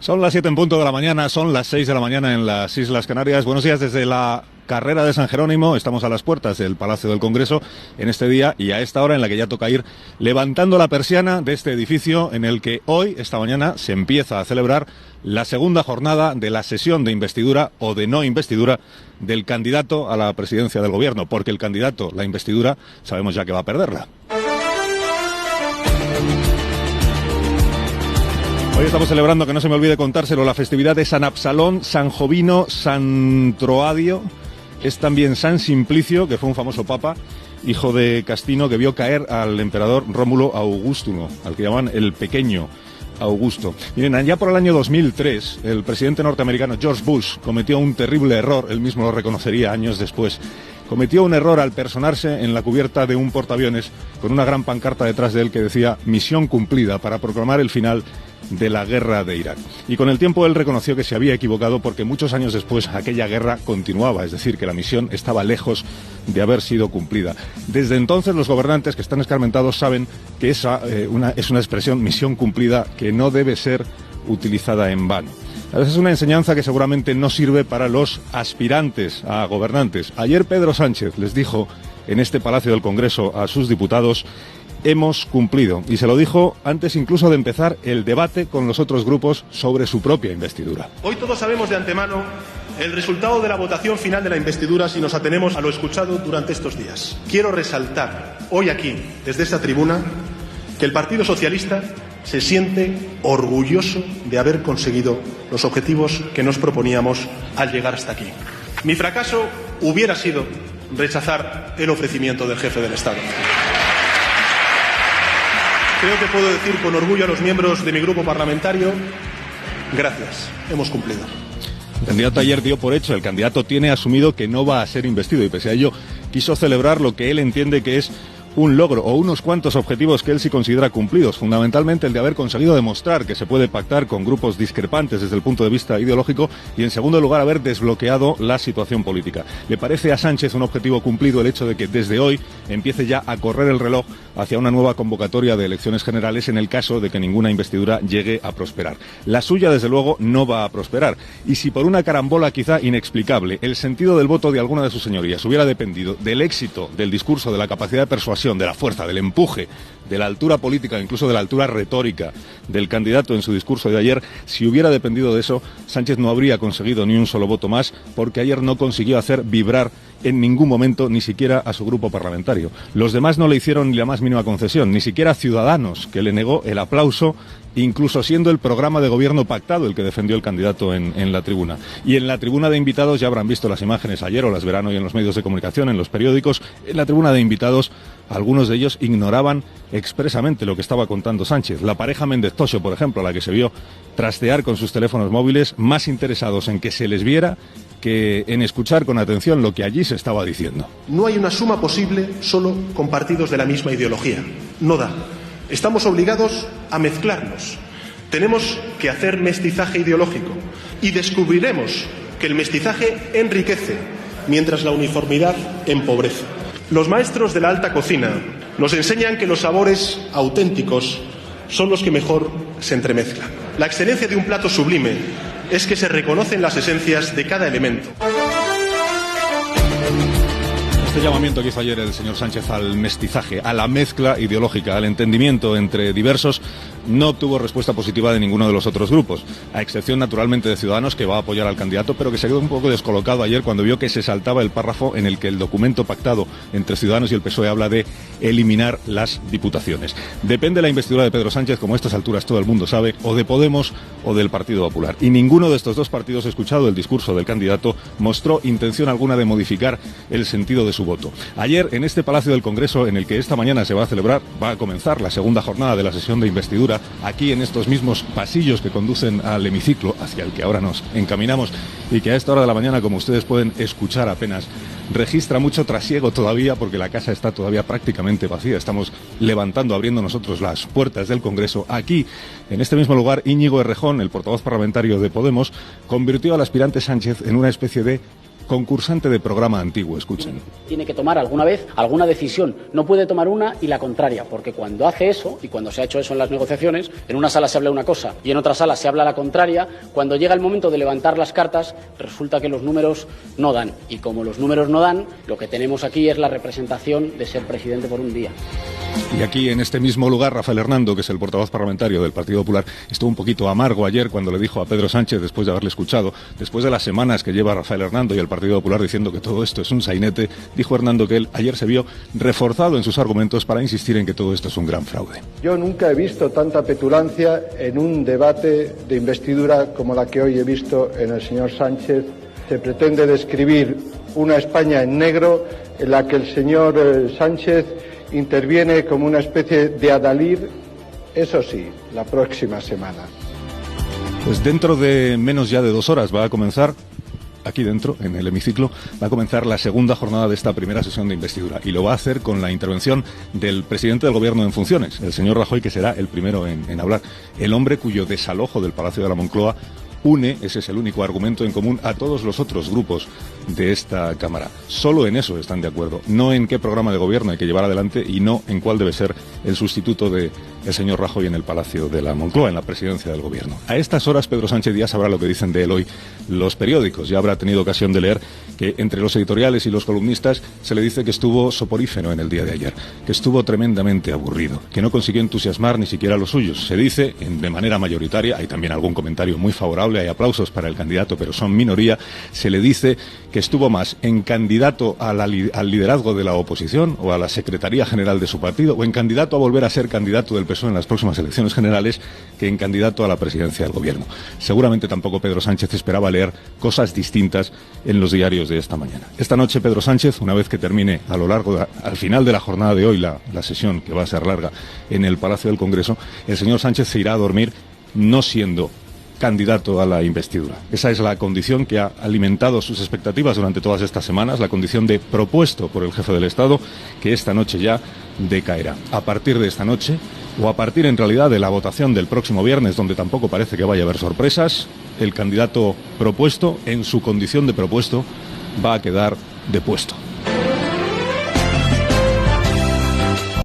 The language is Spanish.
Son las 7 en punto de la mañana, son las 6 de la mañana en las Islas Canarias. Buenos días desde la carrera de San Jerónimo. Estamos a las puertas del Palacio del Congreso en este día y a esta hora en la que ya toca ir levantando la persiana de este edificio en el que hoy, esta mañana, se empieza a celebrar la segunda jornada de la sesión de investidura o de no investidura del candidato a la presidencia del gobierno, porque el candidato, la investidura, sabemos ya que va a perderla. Hoy estamos celebrando, que no se me olvide contárselo, la festividad de San Absalón, San Jovino, San Troadio. Es también San Simplicio, que fue un famoso papa, hijo de Castino, que vio caer al emperador Rómulo Augustulo, al que llamaban el Pequeño Augusto. Miren, allá por el año 2003, el presidente norteamericano George Bush cometió un terrible error, él mismo lo reconocería años después. Cometió un error al personarse en la cubierta de un portaaviones con una gran pancarta detrás de él que decía «Misión cumplida», para proclamar el final de la guerra de Irak. Y con el tiempo él reconoció que se había equivocado porque muchos años después aquella guerra continuaba, es decir, que la misión estaba lejos de haber sido cumplida. Desde entonces los gobernantes que están escarmentados saben que esa es una expresión, misión cumplida, que no debe ser utilizada en vano. A veces es una enseñanza que seguramente no sirve para los aspirantes a gobernantes. Ayer Pedro Sánchez les dijo en este Palacio del Congreso a sus diputados: hemos cumplido. Y se lo dijo antes incluso de empezar el debate con los otros grupos sobre su propia investidura. Hoy todos sabemos de antemano el resultado de la votación final de la investidura si nos atenemos a lo escuchado durante estos días. Quiero resaltar hoy aquí, desde esta tribuna, que el Partido Socialista se siente orgulloso de haber conseguido los objetivos que nos proponíamos al llegar hasta aquí. Mi fracaso hubiera sido rechazar el ofrecimiento del jefe del Estado. Creo que puedo decir con orgullo a los miembros de mi grupo parlamentario: gracias, hemos cumplido. El candidato ayer dio por hecho, el candidato tiene asumido que no va a ser investido y pese a ello quiso celebrar lo que él entiende que es un logro o unos cuantos objetivos que él sí considera cumplidos, fundamentalmente el de haber conseguido demostrar que se puede pactar con grupos discrepantes desde el punto de vista ideológico y, en segundo lugar, haber desbloqueado la situación política. ¿Le parece a Sánchez un objetivo cumplido el hecho de que desde hoy empiece ya a correr el reloj hacia una nueva convocatoria de elecciones generales en el caso de que ninguna investidura llegue a prosperar? La suya, desde luego, no va a prosperar. Y si por una carambola quizá inexplicable el sentido del voto de alguna de sus señorías hubiera dependido del éxito del discurso, de la capacidad de persuasión, de la fuerza, del empuje, de la altura política, incluso de la altura retórica del candidato en su discurso de ayer, si hubiera dependido de eso, Sánchez no habría conseguido ni un solo voto más, porque ayer no consiguió hacer vibrar en ningún momento ni siquiera a su grupo parlamentario. Los demás no le hicieron ni la más mínima concesión, ni siquiera Ciudadanos, que le negó el aplauso, incluso siendo el programa de gobierno pactado el que defendió el candidato en la tribuna. Y en la tribuna de invitados, ya habrán visto las imágenes ayer o las verán hoy en los medios de comunicación, en los periódicos, en la tribuna de invitados algunos de ellos ignoraban expresamente lo que estaba contando Sánchez. La pareja Méndez Toxo, por ejemplo, a la que se vio trastear con sus teléfonos móviles, más interesados en que se les viera que en escuchar con atención lo que allí se estaba diciendo. No hay una suma posible solo con partidos de la misma ideología. No da. Estamos obligados a mezclarnos. Tenemos que hacer mestizaje ideológico y descubriremos que el mestizaje enriquece mientras la uniformidad empobrece. Los maestros de la alta cocina nos enseñan que los sabores auténticos son los que mejor se entremezclan. La excelencia de un plato sublime es que se reconocen las esencias de cada elemento. Este llamamiento que hizo ayer el señor Sánchez al mestizaje, a la mezcla ideológica, al entendimiento entre diversos, no obtuvo respuesta positiva de ninguno de los otros grupos, a excepción naturalmente de Ciudadanos, que va a apoyar al candidato, pero que se quedó un poco descolocado ayer cuando vio que se saltaba el párrafo en el que el documento pactado entre Ciudadanos y el PSOE habla de eliminar las diputaciones. Depende la investidura de Pedro Sánchez, como a estas alturas todo el mundo sabe, o de Podemos o del Partido Popular. Y ninguno de estos dos partidos, escuchado el discurso del candidato, mostró intención alguna de modificar el sentido de su voto. Ayer, en este Palacio del Congreso, en el que esta mañana se va a celebrar, va a comenzar la segunda jornada de la sesión de investidura, aquí en estos mismos pasillos que conducen al hemiciclo, hacia el que ahora nos encaminamos, y que a esta hora de la mañana, como ustedes pueden escuchar apenas, registra mucho trasiego todavía, porque la casa está todavía prácticamente vacía. Estamos levantando, abriendo nosotros las puertas del Congreso. Aquí, en este mismo lugar, Íñigo Errejón, el portavoz parlamentario de Podemos, convirtió al aspirante Sánchez en una especie de concursante de programa antiguo, escuchen. Tiene que tomar alguna vez alguna decisión, no puede tomar una y la contraria, porque cuando hace eso, y cuando se ha hecho eso en las negociaciones, en una sala se habla una cosa y en otra sala se habla la contraria, cuando llega el momento de levantar las cartas, resulta que los números no dan, y como los números no dan, lo que tenemos aquí es la representación de ser presidente por un día. Y aquí, en este mismo lugar, Rafael Hernando, que es el portavoz parlamentario del Partido Popular, estuvo un poquito amargo ayer cuando le dijo a Pedro Sánchez, después de haberle escuchado, después de las semanas que lleva Rafael Hernando y el Partido Popular diciendo que todo esto es un sainete, dijo Hernando que él ayer se vio reforzado en sus argumentos para insistir en que todo esto es un gran fraude. Yo nunca he visto tanta petulancia en un debate de investidura como la que hoy he visto en el señor Sánchez. Se pretende describir una España en negro en la que el señor Sánchez interviene como una especie de adalid, eso sí, la próxima semana. Pues dentro de menos ya de 2 horas va a comenzar, aquí dentro, en el hemiciclo, va a comenzar la segunda jornada de esta primera sesión de investidura. Y lo va a hacer con la intervención del presidente del Gobierno en funciones, el señor Rajoy, que será el primero en hablar. El hombre cuyo desalojo del Palacio de la Moncloa une, ese es el único argumento en común, a todos los otros grupos de esta Cámara. Solo en eso están de acuerdo, no en qué programa de gobierno hay que llevar adelante y no en cuál debe ser el sustituto del señor Rajoy en el Palacio de la Moncloa, en la presidencia del Gobierno. A estas horas Pedro Sánchez ya sabrá lo que dicen de él hoy los periódicos. Ya habrá tenido ocasión de leer que entre los editoriales y los columnistas se le dice que estuvo soporífero en el día de ayer, que estuvo tremendamente aburrido, que no consiguió entusiasmar ni siquiera a los suyos. Se dice, de manera mayoritaria, hay también algún comentario muy favorable, hay aplausos para el candidato, pero son minoría, se le dice que estuvo más en candidato al liderazgo de la oposición o a la Secretaría General de su partido o en candidato a volver a ser candidato del PSOE en las próximas elecciones generales que en candidato a la presidencia del Gobierno. Seguramente tampoco Pedro Sánchez esperaba leer cosas distintas en los diarios de esta mañana. Esta noche Pedro Sánchez, una vez que termine al final de la jornada de hoy la sesión, que va a ser larga, en el Palacio del Congreso, el señor Sánchez se irá a dormir no siendo candidato a la investidura. Esa es la condición que ha alimentado sus expectativas durante todas estas semanas, la condición de propuesto por el jefe del Estado, que esta noche ya decaerá. A partir de esta noche, o a partir en realidad de la votación del próximo viernes, donde tampoco parece que vaya a haber sorpresas, el candidato propuesto, en su condición de propuesto, va a quedar depuesto.